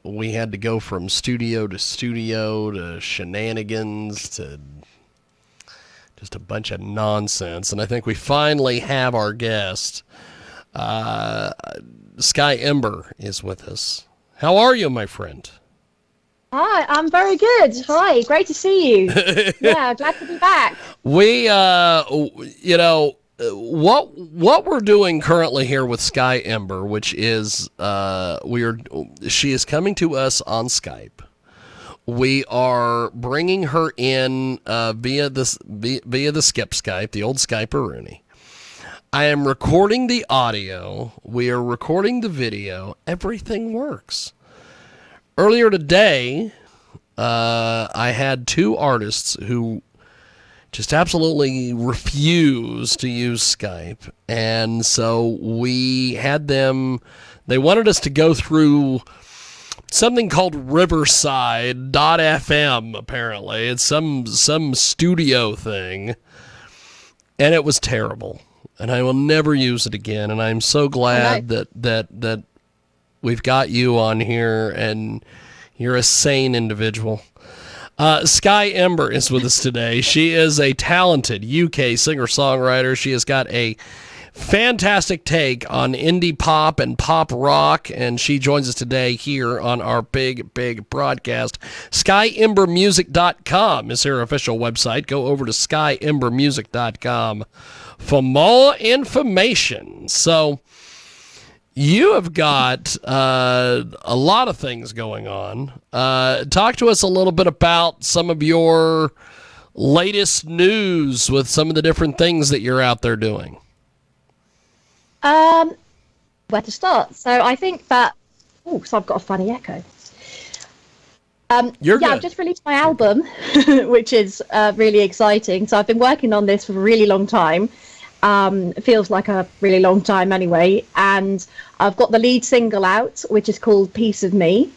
we had to go from studio to shenanigans to just a bunch of nonsense. And I think we finally have our guest. Skye Ember is with us. How are you, my friend? Hi, I'm very good. Hi, great to see you. Yeah, glad to be back. We, what we're doing currently here with Skye Ember, which is, she is coming to us on Skype. We are bringing her in via the Skip Skype, the old Skype-a-rooney. I am recording the audio. We are recording the video. Everything works. Earlier today, I had two artists who just absolutely refused to use Skype. And so we had them, they wanted us to go through something called Riverside.fm, apparently. It's some studio thing. And it was terrible. And I will never use it again. And I'm so glad that we've got you on here and you're a sane individual. Skye Ember is with us today. She is a talented UK singer-songwriter. She has got a fantastic take on indie pop and pop rock, and she joins us today here on our big broadcast. SkyeEmberMusic.com is her official website. Go over to SkyeEmberMusic.com for more information. So you have got a lot of things going on. Talk to us a little bit about some of your latest news with some of the different things that you're out there doing. Where to start? So I think that... Oh, so I've got a funny echo. You're good. I've just released my album, which is really exciting. So I've been working on this for a really long time. It feels like a really long time anyway. And I've got the lead single out, which is called Piece of Me.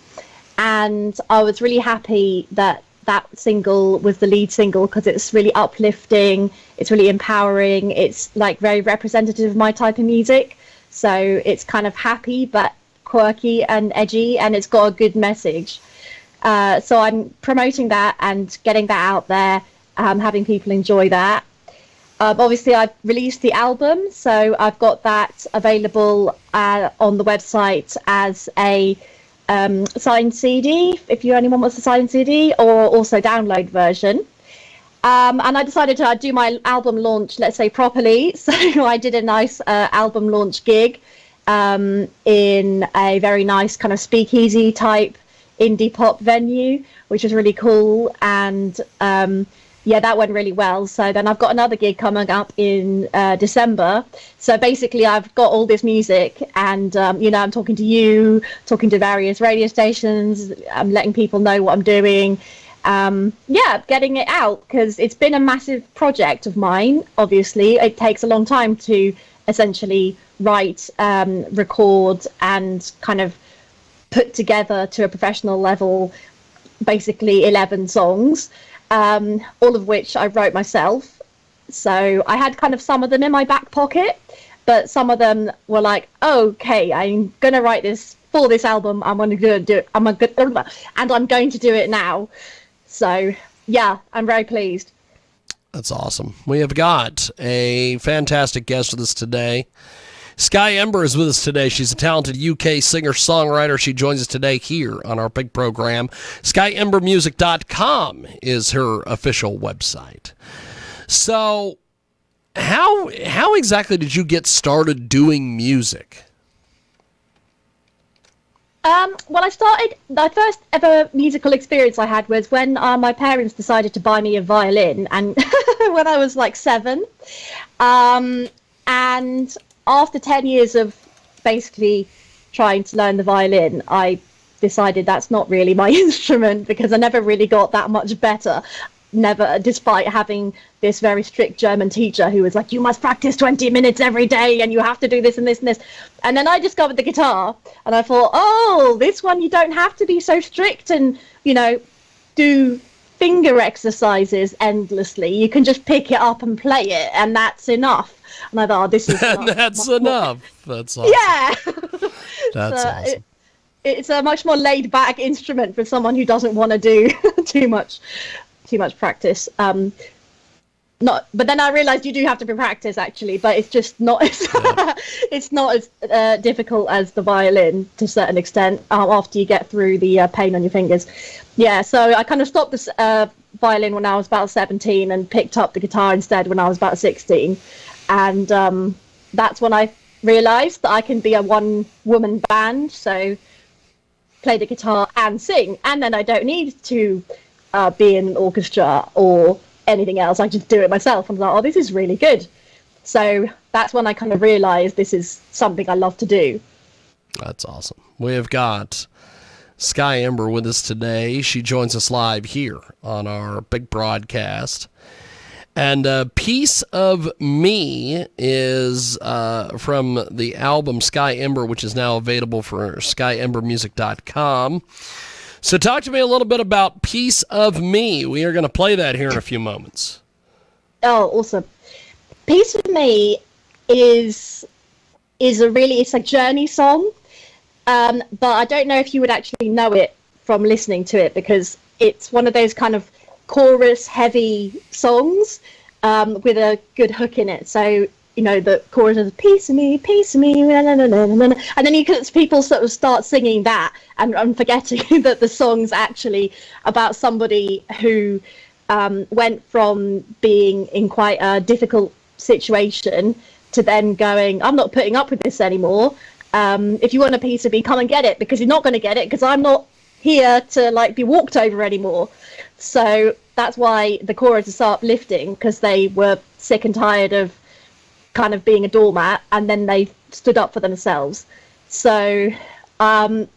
And I was really happy that that single was the lead single because it's really uplifting, it's really empowering, it's like very representative of my type of music. So it's kind of happy but quirky and edgy, and it's got a good message. So I'm promoting that and getting that out there, having people enjoy that. Obviously, I've released the album, so I've got that available on the website as a signed CD, if anyone wants a signed CD, or also download version. And I decided to do my album launch, let's say, properly. So I did a nice album launch gig in a very nice kind of speakeasy type indie pop venue, which was really cool. And that went really well. So then I've got another gig coming up in December. So basically I've got all this music and, I'm talking to you, talking to various radio stations. I'm letting people know what I'm doing. Getting it out because it's been a massive project of mine. Obviously, it takes a long time to essentially write, record and kind of put together to a professional level, basically 11 songs. All of which I wrote myself. So I had kind of some of them in my back pocket, but some of them were like, okay, I'm going to write this for this album. I'm going to do it. And I'm going to do it now. So yeah, I'm very pleased. That's awesome. We have got a fantastic guest with us today. Skye Ember is with us today. She's a talented UK singer-songwriter. She joins us today here on our big program. SkyeEmberMusic.com is her official website. So how exactly did you get started doing music? The first ever musical experience I had was when my parents decided to buy me a violin, and when I was like 7. And after 10 years of basically trying to learn the violin, I decided that's not really my instrument because I never really got that much better. Never, despite having this very strict German teacher who was like, you must practice 20 minutes every day and you have to do this and this and this. And then I discovered the guitar and I thought, this one you don't have to be so strict and, do finger exercises endlessly. You can just pick it up and play it and that's enough. And I thought, this is enough. That's enough. That's awesome. Yeah. That's awesome. it's a much more laid back instrument for someone who doesn't want to do too much practice. Not, but then I realized you do have to be practice actually, but it's just not it's not as difficult as the violin to a certain extent after you get through the pain on your fingers. Yeah, so I kind of stopped the violin when I was about 17 and picked up the guitar instead when I was about 16, and that's when I realized that I can be a one-woman band, so play the guitar and sing, and then I don't need to be in an orchestra or anything else. I just do it myself, and I'm like, oh, this is really good. So that's when I kind of realized this is something I love to do. That's awesome. We have got Skye Ember with us today. She joins us live here on our big broadcast. And Piece of Me is from the album Skye Ember, which is now available for skyeembermusic.com. So talk to me a little bit about Piece of Me. We are going to play that here in a few moments. Oh, awesome. Piece of Me is it's a journey song, but I don't know if you would actually know it from listening to it, because it's one of those kind of chorus heavy songs with a good hook in it. So, you know, the chorus is piece of me, na, na, na, na, na, na. And then people sort of start singing that and forgetting that the song's actually about somebody who went from being in quite a difficult situation to then going, I'm not putting up with this anymore. If you want a piece of me, come and get it, because you're not going to get it because I'm not here to like be walked over anymore. So that's why the chorus is so uplifting, because they were sick and tired of kind of being a doormat, and then they stood up for themselves. So it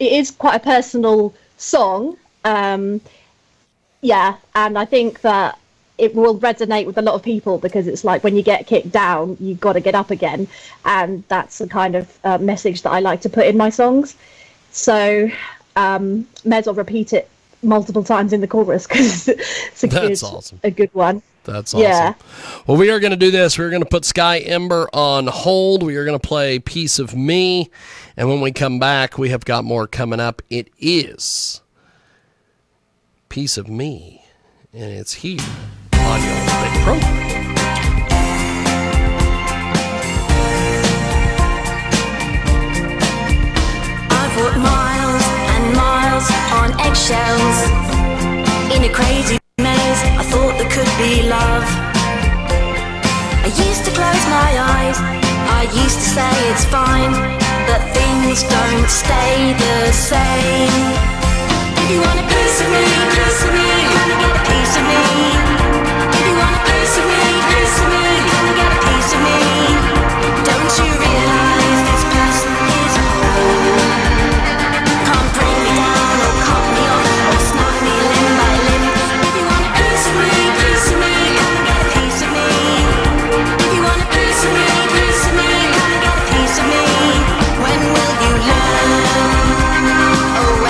is quite a personal song. Yeah, and I think that it will resonate with a lot of people, because it's like when you get kicked down, you've got to get up again. And that's the kind of message that I like to put in my songs. So may as well repeat it multiple times in the chorus, because it's a good one. That's awesome. Yeah. Well, we are going to do this. We're going to put Skye Ember on hold. We are going to play Piece of Me. And when we come back, we have got more coming up. It is Piece of Me. And it's here on your big program. I've walked miles and miles on eggshells in a crazy maze. I thought there could be love. I used to close my eyes, I used to say it's fine, but things don't stay the same. If you want a piece of me, come and get a piece of me. If you want a piece of me, come and get a piece of me. Don't you realize this person is alone? Can't bring me down or cut me off or snap me limb by limb. If you want a piece of me, come and get a piece of me. If you want a piece of me, come and get a piece of me. When will you learn? Oh,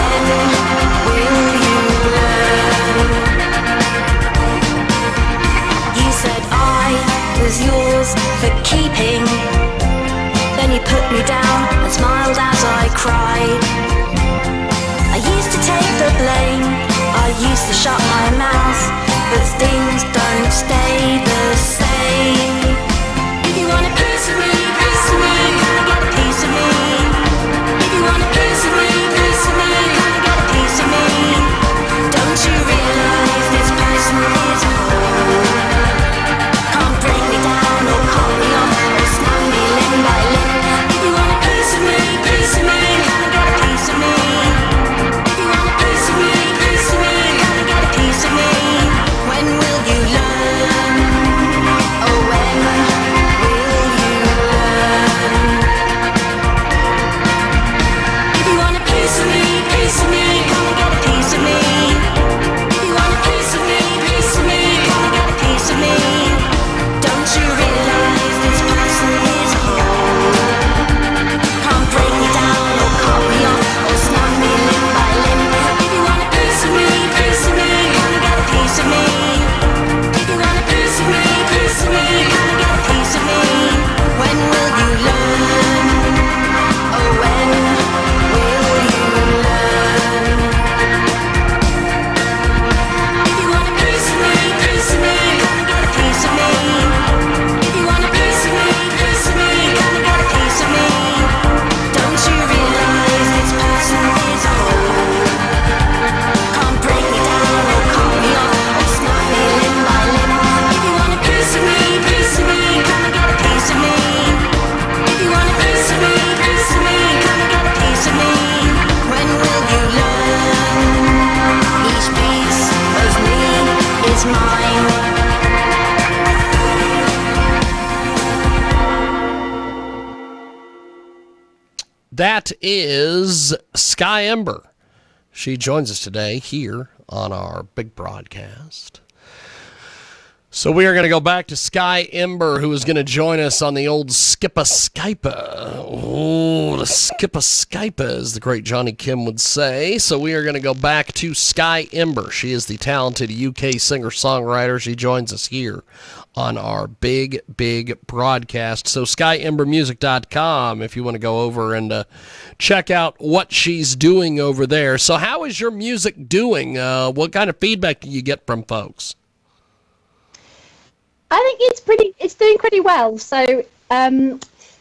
That is Skye Ember. She joins us today here on our big broadcast. So we are going to go back to Skye Ember, who is going to join us on the old Skippa-Skypa. Oh, the Skippa-Skypa, as the great Johnny Kim would say. So we are going to go back to Skye Ember. She is the talented UK singer-songwriter. She joins us here on our big broadcast. So skyeembermusic.com if you want to go over and check out what she's doing over there. So how is your music doing? What kind of feedback do you get from folks? I think it's doing pretty well. So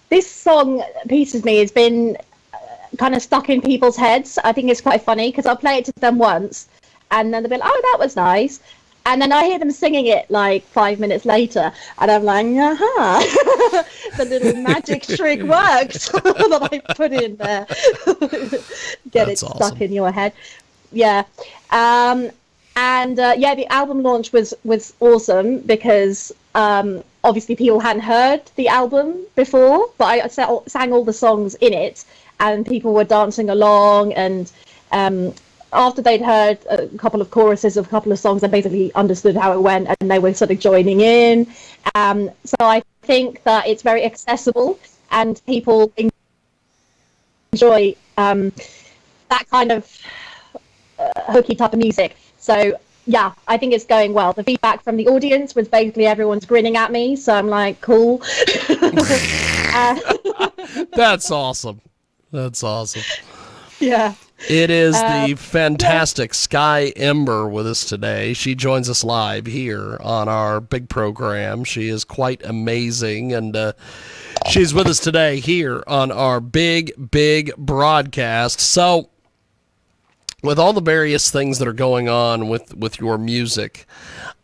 this song, Pieces Me, has been kind of stuck in people's heads. I think it's quite funny because I'll play it to them once and then they'll be like, oh, that was nice. And then I hear them singing it like 5 minutes later and I'm like, aha, the little magic trick worked that I put in there. Get That's it stuck awesome. In your head. Yeah. The album launch was awesome because obviously people hadn't heard the album before, but I sang all the songs in it and people were dancing along. And after they'd heard a couple of choruses of a couple of songs, they basically understood how it went and they were sort of joining in. So I think that it's very accessible and people enjoy that kind of hooky type of music. So, yeah, I think it's going well. The feedback from the audience was basically everyone's grinning at me. So I'm like, cool. That's awesome. That's awesome. Yeah. It is the fantastic Skye Ember with us today. She joins us live here on our big program. She is quite amazing, and she's with us today here on our big broadcast. So, with all the various things that are going on with your music,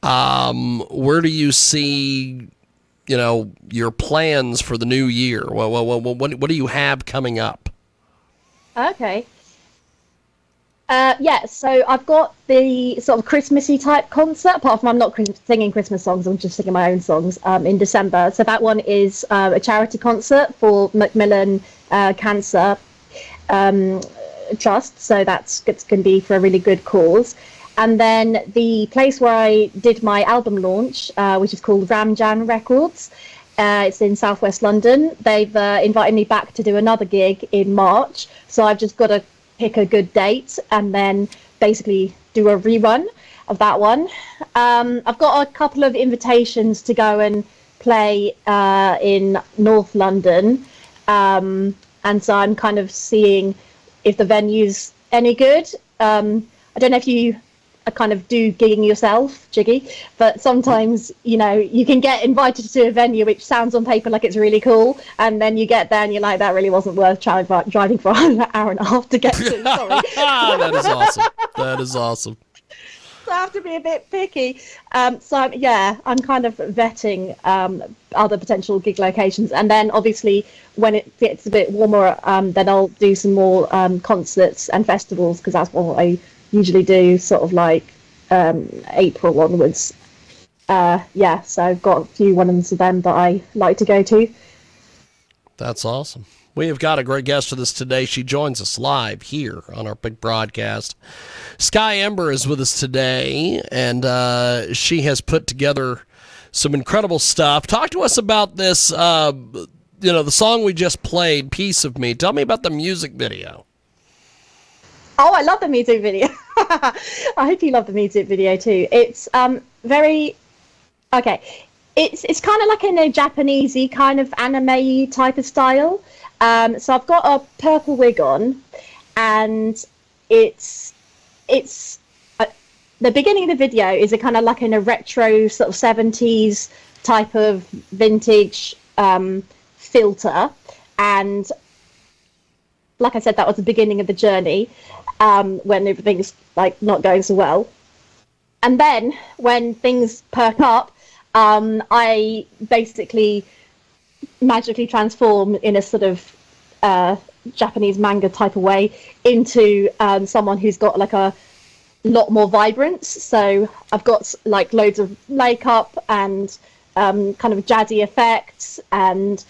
where do you see, your plans for the new year? What do you have coming up? Okay. So I've got the sort of Christmassy type concert, apart from I'm not singing Christmas songs, I'm just singing my own songs in December. So that one is a charity concert for Macmillan Cancer Trust, so it's going to be for a really good cause. And then the place where I did my album launch, which is called Ramjan Records, it's in southwest London. They've invited me back to do another gig in March, so I've just got to pick a good date and then basically do a rerun of that one. I've got a couple of invitations to go and play in North London, and so I'm kind of seeing if the venue's any good. I don't know if you kind of do gigging yourself, Jiggy, but sometimes, you can get invited to a venue which sounds on paper like it's really cool, and then you get there and you're like, that really wasn't worth driving for an hour and a half to get to. Sorry. That is awesome. That is awesome. So I have to be a bit picky. I'm kind of vetting other potential gig locations, and then obviously when it gets a bit warmer, then I'll do some more concerts and festivals, because that's what I usually do, sort of like April onwards. So I've got a few ones of them that I like to go to. That's awesome. We have got a great guest with us today. She joins us live here on our big broadcast. Skye Ember is with us today, and she has put together some incredible stuff. Talk to us about this, the song we just played, Piece of Me. Tell me about the music video. Oh, I love the music video. I hope you love the music video too. It's very... Okay. It's kind of like in a Japanesey kind of anime type of style. So I've got a purple wig on, and it's the beginning of the video is a kind of like in a retro sort of 70s type of vintage filter, and like I said, that was the beginning of the journey when everything's like not going so well. And then when things perk up, I basically magically transform in a sort of Japanese manga type of way into someone who's got like a lot more vibrance. So I've got like loads of makeup and kind of jazzy effects, and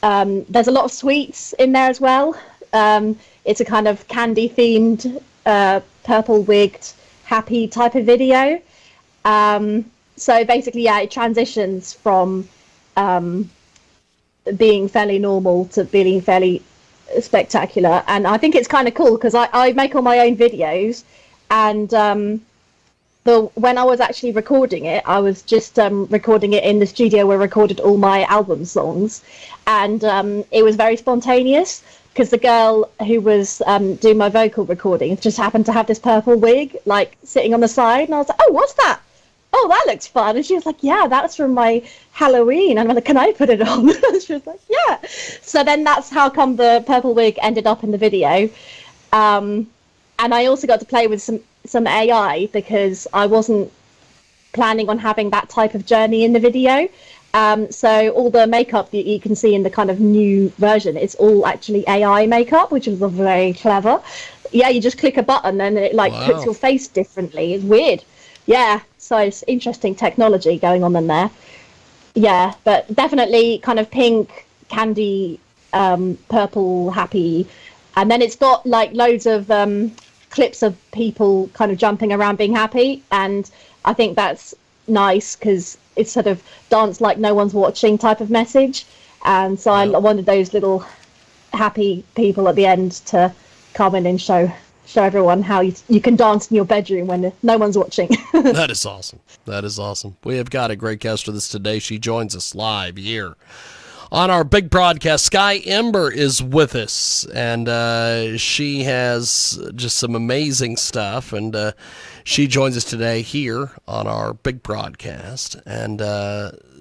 there's a lot of sweets in there as well. It's a kind of candy themed, purple wigged, happy type of video. So basically, yeah, it transitions from being fairly normal to being fairly spectacular. And I think it's kind of cool because I make all my own videos, and when I was actually recording it, I was just recording it in the studio where I recorded all my album songs, and it was very spontaneous because the girl who was doing my vocal recording just happened to have this purple wig like sitting on the side, and I was like, oh, what's that? Oh, that looks fun. And she was like, yeah, that's from my Halloween. And I'm like, can I put it on? She was like, yeah. So then that's how come the purple wig ended up in the video. And I also got to play with some AI because I wasn't planning on having that type of journey in the video. So all the makeup that you can see in the kind of new version, it's all actually AI makeup, which was very clever. Yeah, you just click a button and it like puts your face differently. It's weird. Yeah, so it's interesting technology going on in there. Yeah, but definitely kind of pink, candy, purple, happy. And then it's got like loads of clips of people kind of jumping around being happy. And I think that's nice because it's sort of dance like no one's watching type of message. And so I wanted those little happy people at the end to come in and show everyone how you can dance in your bedroom when no one's watching. That is awesome. That is awesome. We have got a great guest with us today. She joins us live here on our big broadcast. Skye Ember is with us, and she has just some amazing stuff, and she joins us today here on our big broadcast. And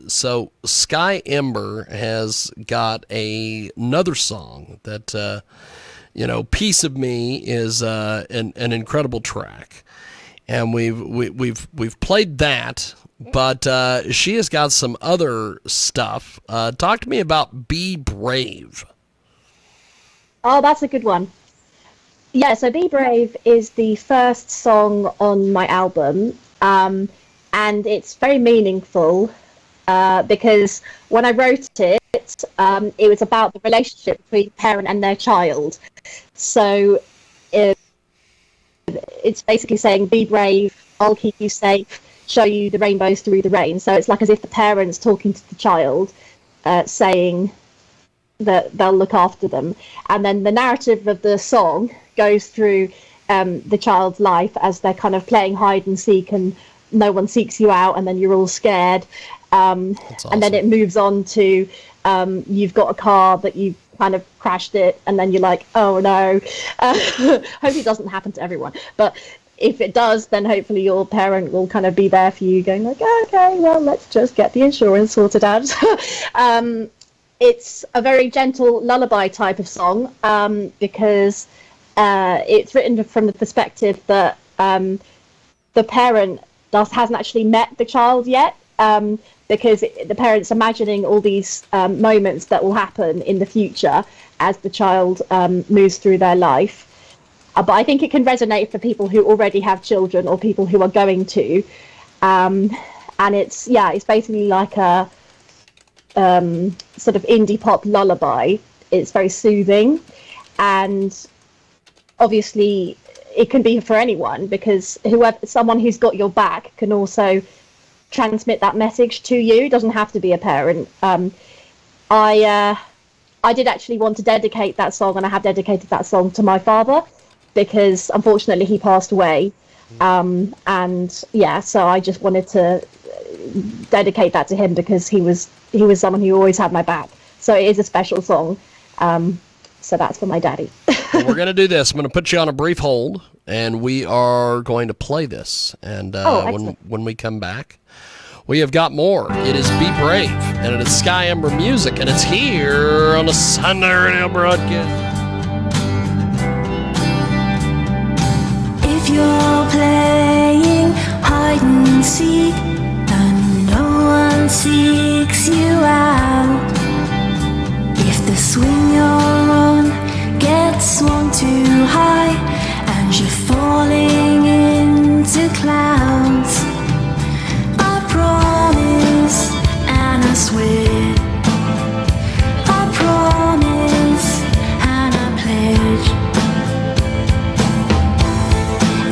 so Skye Ember has got another song that Piece of Me is an incredible track, and we've played that, but she has got some other stuff. Talk to me about Be Brave. Oh, that's a good one. Yeah, so Be Brave is the first song on my album, and it's very meaningful because when I wrote it, it was about the relationship between a parent and their child. So it's basically saying, be brave, I'll keep you safe, show you the rainbows through the rain. So it's like as if the parent's talking to the child, saying that they'll look after them. And then the narrative of the song goes through the child's life as they're kind of playing hide and seek, and no one seeks you out, and then you're all scared. Awesome. And then it moves on to you've got a car that you kind of crashed it, and then you're like, oh no. Hope it doesn't happen to everyone, but if it does, then hopefully your parent will kind of be there for you, going like, okay, well, let's just get the insurance sorted out. It's a very gentle lullaby type of song, because it's written from the perspective that the parent hasn't actually met the child yet, because the parent's imagining all these moments that will happen in the future as the child moves through their life. But I think it can resonate for people who already have children or people who are going to. And it's basically like a sort of indie pop lullaby. It's very soothing, and obviously it can be for anyone, because someone who's got your back can also transmit that message to you. It doesn't have to be a parent. I did actually want to dedicate that song, and I have dedicated that song to my father, because unfortunately he passed away. So I just wanted to dedicate that to him, because he was someone who always had my back. So it is a special song. So that's for my daddy. Well, we're going to do this. I'm going to put you on a brief hold, and we are going to play this. And when we come back, we have got more. It is Be Brave, and it is Skye Ember Music, and it's here on the Sunday Radio broadcast. If you're playing hide and seek and no one seeks you out, if the swing you're on gets swung too high and you're falling into clouds, I promise and I swear, I promise and I pledge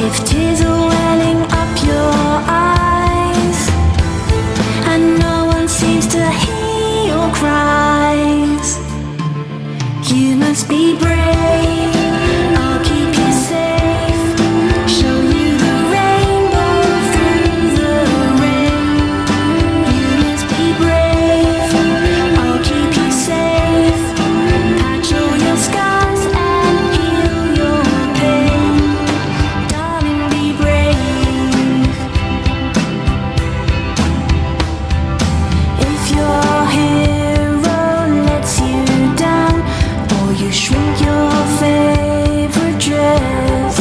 If tears are welling up your eyes and no one seems to hear your cries, you must be brave. I'll keep you safe, show you the rainbow through the rain. You must be brave. I'll keep you safe, patch all your scars and heal your pain. Darling, be brave. If your hero lets you down, or you shrink your favorite dress,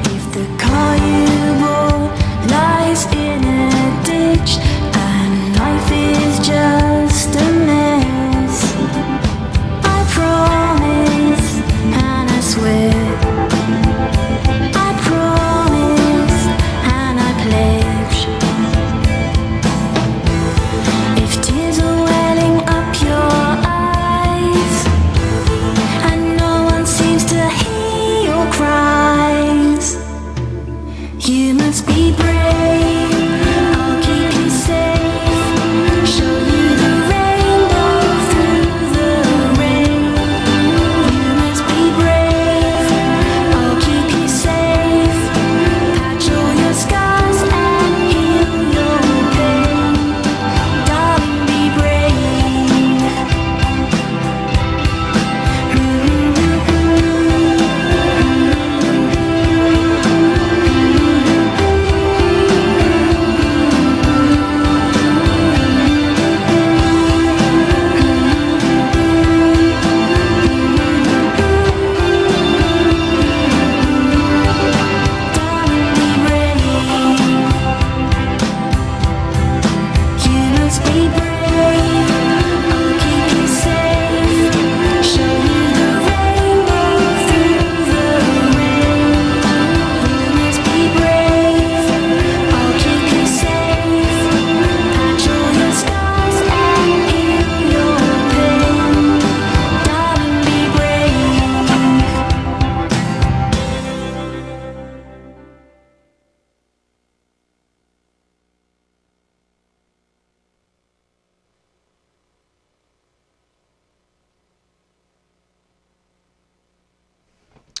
if the car you bought lies in a ditch and life is just a mess, I promise and I swear, I promise and I pledge. If tears are welling up your eyes and no one seems to hear your cries, you must be brave. I'll keep you safe, show you the rainbow through the rain. You must be brave. I'll keep you safe, patch all your scars and heal your pain. Darling, be brave. Darling, be brave. You must be brave. I'll keep you safe, show you the rainbow through the rain. You must be brave. I'll keep you safe, patch all your scars and heal your pain. Darling, be brave.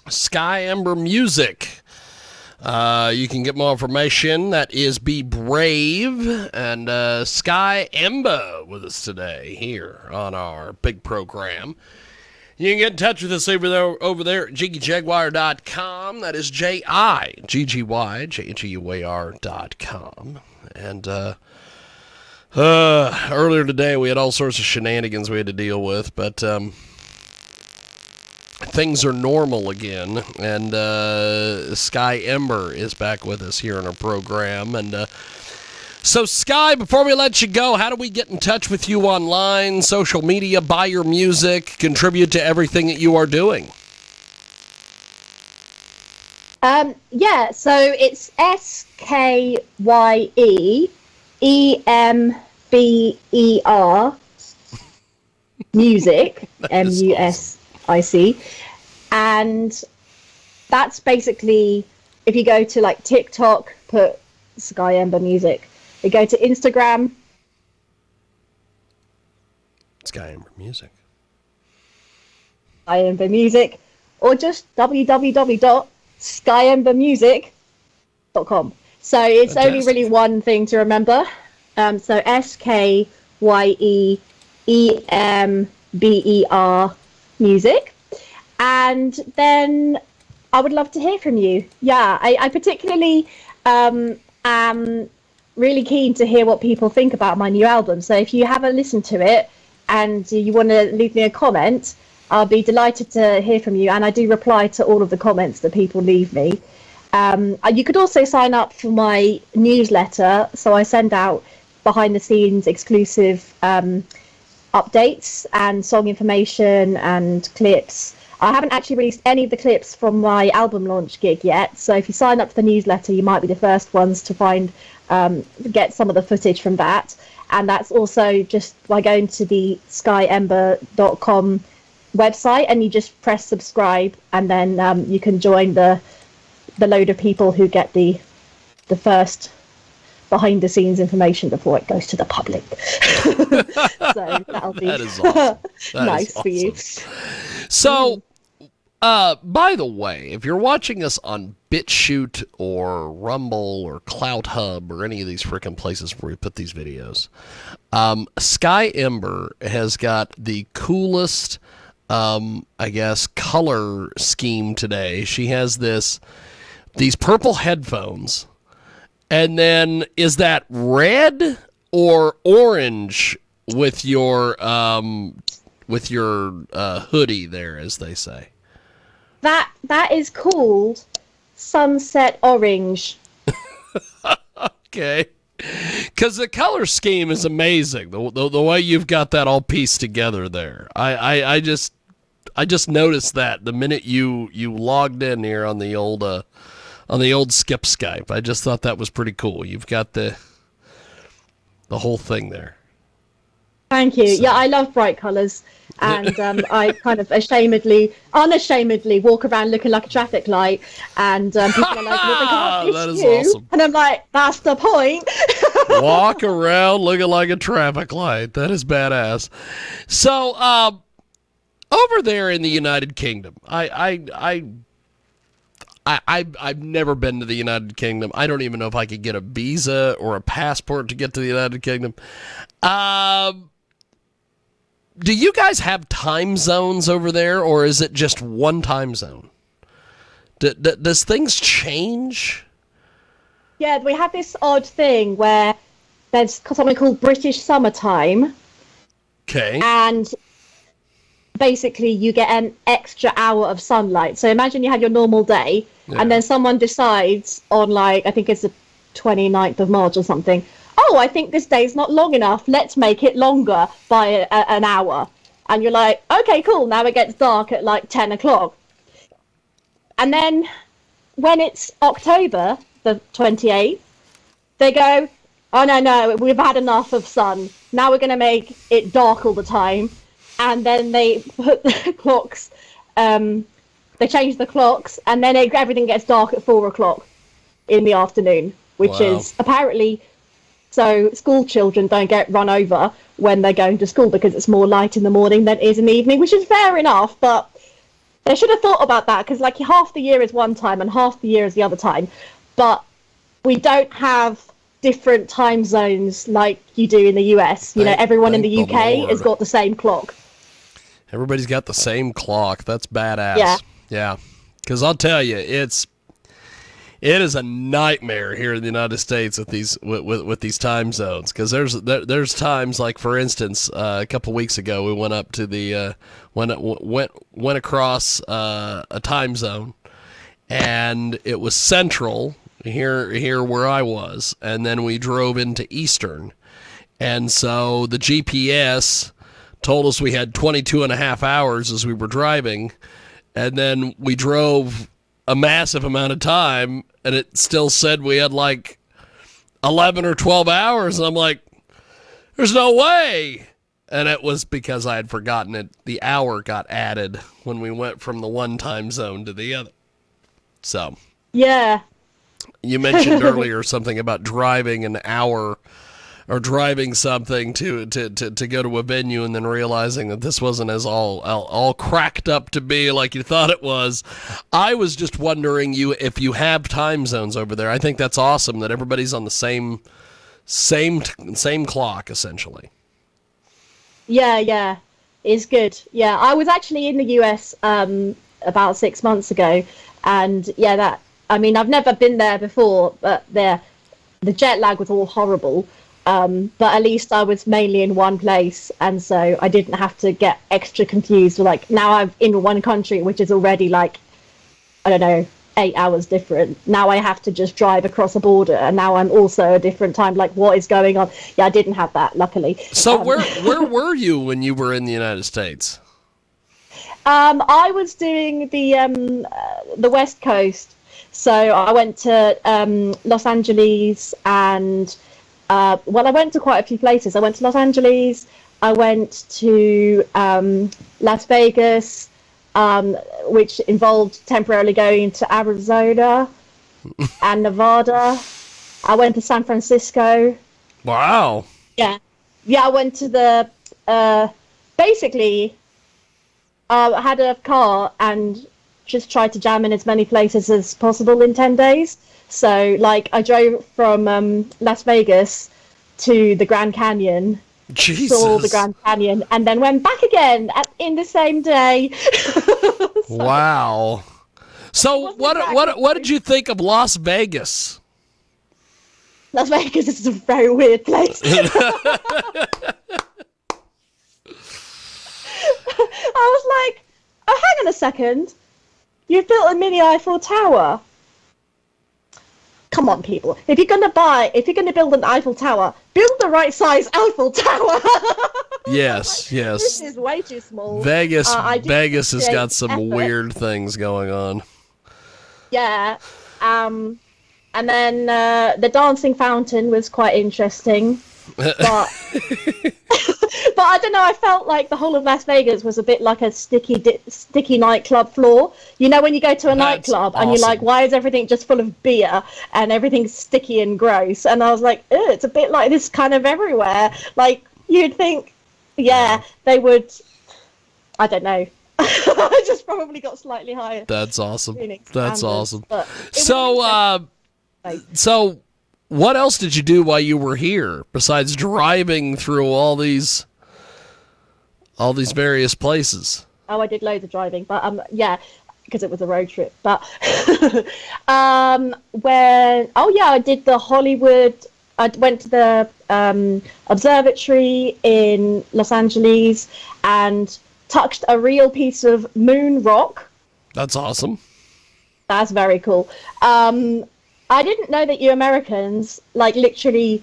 Skye Ember Music. You can get more information. That is Be Brave. And Skye Ember with us today here on our big program. You can get in touch with us over there at JiggyJaguar.com. That is JIGGY, JGUAR.com. And earlier today we had all sorts of shenanigans we had to deal with, but things are normal again, and Skye Ember is back with us here in our program. And so, Skye, before we let you go, how do we get in touch with you online, social media, buy your music, contribute to everything that you are doing? Yeah, so it's SKYEEMBER music, MUSIC, and that's basically, if you go to like TikTok, put Skye Ember music. You go to Instagram, Skye Ember Music. Skye Ember music, or just www.skyembermusic.com. So it's Fantastic. only really one thing to remember. So SKYEEMBER music. And then I would love to hear from you. Yeah, I particularly am really keen to hear what people think about my new album. So if you haven't listened to it and you want to leave me a comment, I'll be delighted to hear from you. And I do reply to all of the comments that people leave me. You could also sign up for my newsletter. So I send out behind the scenes exclusive updates and song information and clips. I haven't actually released any of the clips from my album launch gig yet. So if you sign up for the newsletter, you might be the first ones to get some of the footage from that. And that's also just by going to the skyember.com website, and you just press subscribe, and then you can join the the load of people who get the first behind the scenes information before it goes to the public. So that'll be That is awesome. nice for you. So, by the way, if you're watching us on BitChute or Rumble or CloutHub or any of these freaking places where we put these videos, Skye Ember has got the coolest, I guess, color scheme today. She has these purple headphones. And then, is that red or orange with your hoodie there, as they say? That is called sunset orange. Okay, because the color scheme is amazing. The way you've got that all pieced together there. I just noticed that the minute you logged in here on the old Skip Skype. I just thought that was pretty cool. You've got the whole thing there. Thank you. So. Yeah, I love bright colours, and I kind of unashamedly walk around looking like a traffic light, and people are like, "Oh, that is awesome." And I'm like, "That's the point." Walk around looking like a traffic light. That is badass. So, over there in the United Kingdom, I've never been to the United Kingdom. I don't even know if I could get a visa or a passport to get to the United Kingdom. Do you guys have time zones over there, or is it just one time zone? Does things change? Yeah, we have this odd thing where there's something called British summertime. Okay. And basically you get an extra hour of sunlight. So imagine you have your normal day, and then someone decides on, like, I think it's the 29th of March or something, oh, I think this day's not long enough, let's make it longer by an hour. And you're like, okay, cool, now it gets dark at like 10 o'clock. And then when it's October the 28th, they go, oh no, we've had enough of sun, now we're going to make it dark all the time. And then they put the clocks, they change the clocks, and then everything gets dark at 4 o'clock in the afternoon, which is apparently so school children don't get run over when they're going to school, because it's more light in the morning than it is in the evening, which is fair enough, but they should have thought about that, because like half the year is one time and half the year is the other time, but we don't have different time zones like you do in the US. You know, everyone in the UK has got the same clock. Everybody's got the same clock. That's badass. Yeah. Because I'll tell you, it is a nightmare here in the United States with these time zones. Because there's times, like, for instance, a couple weeks ago we went up to the went across a time zone, and it was Central here where I was, and then we drove into Eastern, and so the GPS told us we had 22 and a half hours as we were driving, and then we drove a massive amount of time, and it still said we had like 11 or 12 hours, and I'm like, there's no way. And it was because I had forgotten it. The hour got added when we went from the one time zone to the other. So yeah, you mentioned earlier something about driving an hour or driving something to go to a venue, and then realizing that this wasn't as all cracked up to be like you thought it was. I was just wondering if you have time zones over there. I think that's awesome that everybody's on the same clock, essentially. Yeah, it's good. Yeah, I was actually in the US about 6 months ago, and I've never been there before, but the jet lag was all horrible. But at least I was mainly in one place, and so I didn't have to get extra confused. Like, now I'm in one country, which is already like, I don't know, 8 hours different. Now I have to just drive across a border, and now I'm also a different time. Like, what is going on? Yeah, I didn't have that, luckily. So where were you when you were in the United States? I was doing the West Coast. So I went to Los Angeles and I went to quite a few places. I went to Los Angeles, I went to Las Vegas, which involved temporarily going to Arizona, and Nevada. I went to San Francisco. Wow. Yeah. I went to the basically I had a car and just tried to jam in as many places as possible in 10 days. So like I drove from Las Vegas to the Grand Canyon, Jesus. saw the Grand Canyon, and then went back again in the same day. Wow. So what did you think of Las Vegas? Las Vegas is a very weird place. I was like, oh, hang on a second. You've built a mini Eiffel Tower. Come on, people. If you're going to build an Eiffel Tower, build the right size Eiffel Tower. Yes. This is way too small. Vegas has got some effort. weird things going on. Yeah. And then the dancing fountain was quite interesting. But but I don't know, I felt like the whole of Las Vegas was a bit like a sticky nightclub floor. You know, when you go to a nightclub and you're like, why is everything just full of beer and everything's sticky and gross? And I was like, it's a bit like this kind of everywhere. Like, you'd think, they would, I don't know. I just probably got slightly higher. That's awesome. That's awesome. So, So what else did you do while you were here besides driving through all these various places? Oh, I did loads of driving, but because it was a road trip. But I did the Hollywood. I went to the observatory in Los Angeles and touched a real piece of moon rock. That's awesome. That's very cool. I didn't know that you Americans like literally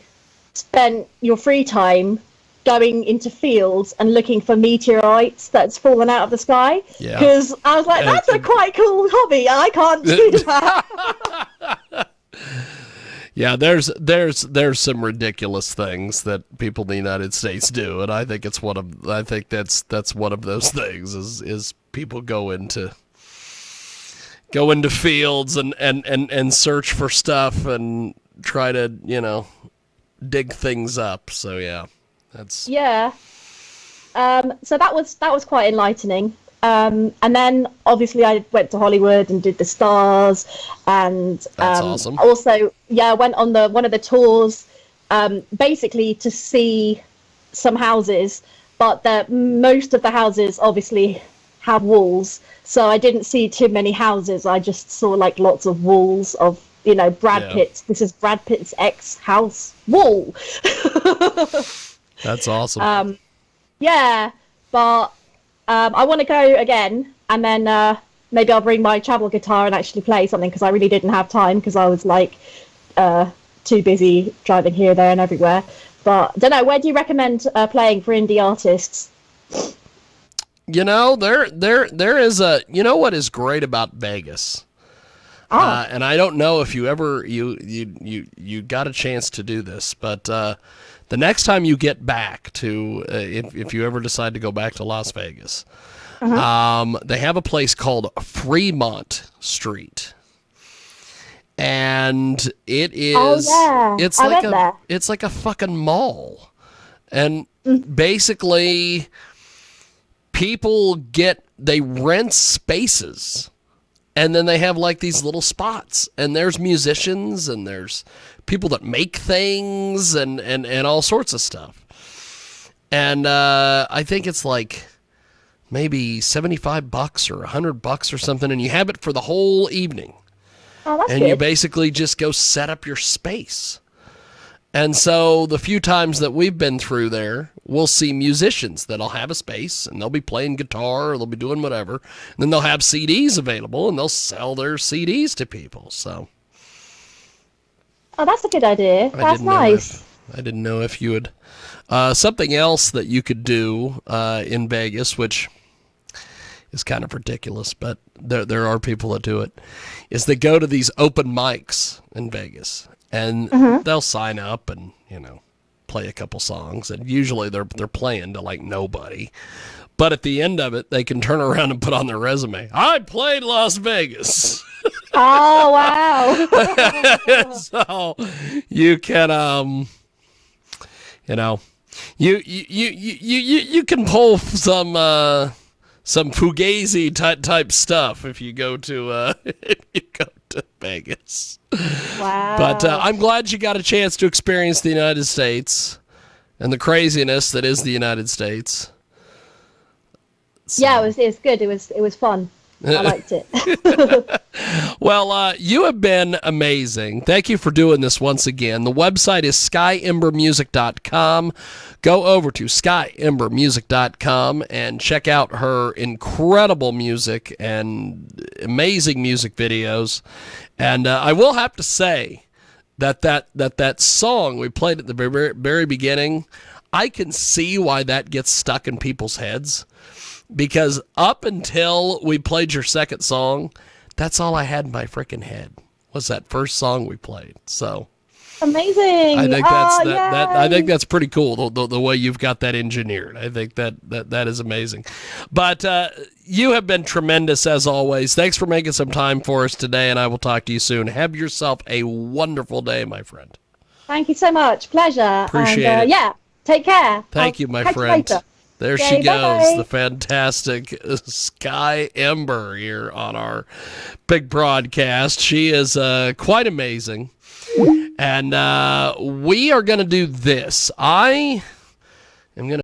spent your free time going into fields and looking for meteorites that's fallen out of the sky. Yeah. Because I was like, that's a quite cool hobby. I can't do that. Yeah, there's some ridiculous things that people in the United States do, and I think that's one of those things is people go into fields and search for stuff and try to, dig things up. So yeah, that's so that was quite enlightening. And then obviously I went to Hollywood and did the stars, and that's awesome. Also, I went on one of the tours, basically to see some houses, but most of the houses obviously have walls, so I didn't see too many houses. I just saw like lots of walls of Brad Pitt. This is Brad Pitt's ex house wall. That's awesome. But I want to go again, and then maybe I'll bring my travel guitar and actually play something, because I really didn't have time because I was like too busy driving here, there, and everywhere. But I don't know. Where do you recommend playing for indie artists? There is a. You know what is great about Vegas? And I don't know if you ever you got a chance to do this, but the next time you get back to if you ever decide to go back to Las Vegas, they have a place called Fremont Street, and it is it's like a fucking mall, and basically people they rent spaces. And then they have like these little spots, and there's musicians, and there's people that make things, and all sorts of stuff. And I think it's like maybe $75 or $100 or something, and you have it for the whole evening. Oh, that's and good. You basically just go set up your space. And so the few times that we've been through there, we'll see musicians that'll have a space, and they'll be playing guitar, or they'll be doing whatever. And then they'll have CDs available, and they'll sell their CDs to people. So, that's a good idea. That's nice. I didn't know if you would. Something else that you could do in Vegas, which is kind of ridiculous, but there are people that do it, is they go to these open mics in Vegas. And they'll sign up and, play a couple songs. And usually they're playing to like nobody. But at the end of it, they can turn around and put on their resume, I played Las Vegas. Oh, wow. Wow. So you can, you know, you can pull some fugazi type stuff if you go to Vegas. Wow. But I'm glad you got a chance to experience the United States and the craziness that is the United States. So. Yeah, it was good. It was fun. I liked it. Well, you have been amazing. Thank you for doing this once again. The website is skyeembermusic.com. Go over to skyeembermusic.com and check out her incredible music and amazing music videos. And I will have to say that song we played at the very beginning, I can see why that gets stuck in people's heads. Because up until we played your second song, that's all I had in my freaking head was that first song we played. So amazing. I think I think that's pretty cool the way you've got that engineered. I think that is amazing. But you have been tremendous as always. Thanks for making some time for us today, and I will talk to you soon. Have yourself a wonderful day, my friend. Thank you so much. Pleasure. Appreciate and, it. Yeah, take care. Thank you, my catch friend. You later. There Okay, she goes, bye-bye. the fantastic Skye Ember here on our big broadcast. She is quite amazing. And we are going to do this. I am going to